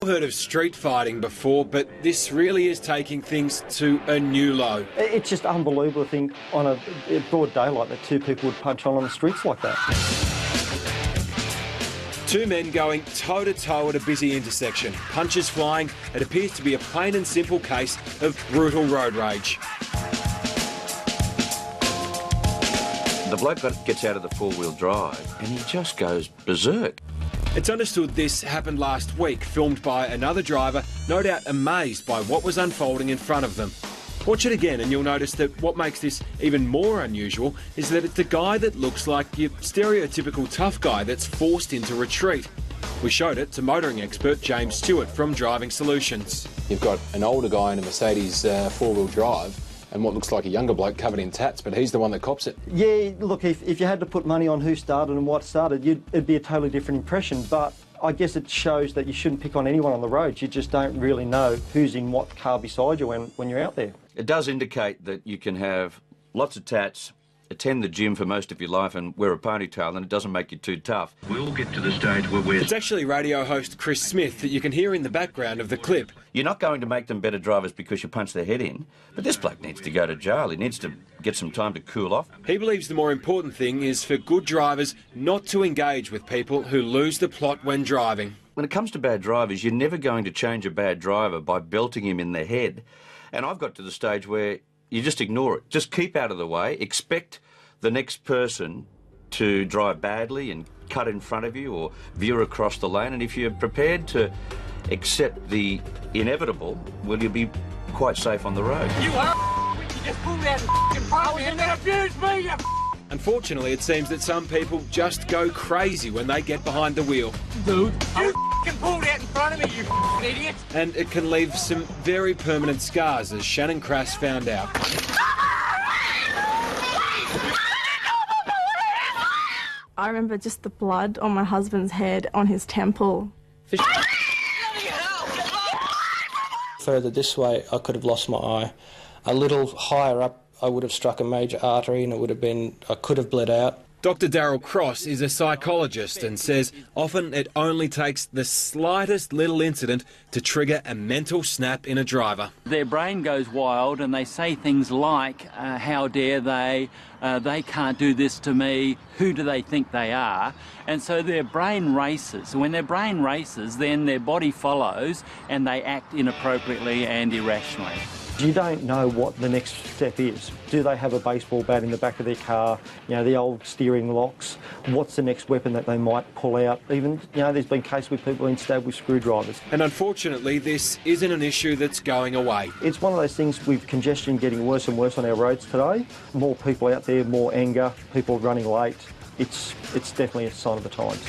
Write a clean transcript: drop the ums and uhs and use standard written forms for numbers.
Heard of street fighting before, but this really is taking things to a new low. It's just unbelievable to think on a broad daylight that two people would punch on the streets like that. Two men going toe-to-toe at a busy intersection. Punches flying. It appears to be a plain and simple case of brutal road rage. The bloke gets out of the four-wheel drive and he just goes berserk. It's understood this happened last week, filmed by another driver, no doubt amazed by what was unfolding in front of them. Watch it again and you'll notice that what makes this even more unusual is that it's a guy that looks like your stereotypical tough guy that's forced into retreat. We showed it to motoring expert James Stewart from Driving Solutions. You've got an older guy in a Mercedes four-wheel drive and what looks like a younger bloke covered in tats, but he's the one that cops it. Yeah, look, if you had to put money on who started and what started, it'd be a totally different impression, but I guess it shows that you shouldn't pick on anyone on the road. You just don't really know who's in what car beside you when you're out there. It does indicate that you can have lots of tats, attend the gym for most of your life and wear a ponytail and it doesn't make you too tough. We'll get to the stage where we're... It's actually radio host Chris Smith that you can hear in the background of the clip. You're not going to make them better drivers because you punch their head in, but this bloke needs to go to jail. He needs to get some time to cool off. He believes the more important thing is for good drivers not to engage with people who lose the plot when driving. When it comes to bad drivers, you're never going to change a bad driver by belting him in the head. And I've got to the stage where you just ignore it. Just keep out of the way, expect the next person to drive badly and cut in front of you or veer across the lane, and if you're prepared to accept the inevitable, well, you'll be quite safe on the road. You are you just pulled out and front of me and then abused me, you Unfortunately, it seems that some people just go crazy when they get behind the wheel. dude. You pulled out in front of me, you idiot. And it can leave some very permanent scars, as Shannon Crass found out. I remember just the blood on my husband's head, on his temple. Further this way, I could have lost my eye. A little higher up, I would have struck a major artery and I could have bled out. Dr. Darryl Cross is a psychologist and says often it only takes the slightest little incident to trigger a mental snap in a driver. Their brain goes wild and they say things like, how dare they can't do this to me, who do they think they are? And so their brain races. When their brain races, then their body follows and they act inappropriately and irrationally. You don't know what the next step is. Do they have a baseball bat in the back of their car? You know, the old steering locks. What's the next weapon that they might pull out? Even, you know, there's been cases with people being stabbed with screwdrivers. And unfortunately, this isn't an issue that's going away. It's one of those things with congestion getting worse and worse on our roads today. More people out there, more anger, people running late. It's definitely a sign of the times.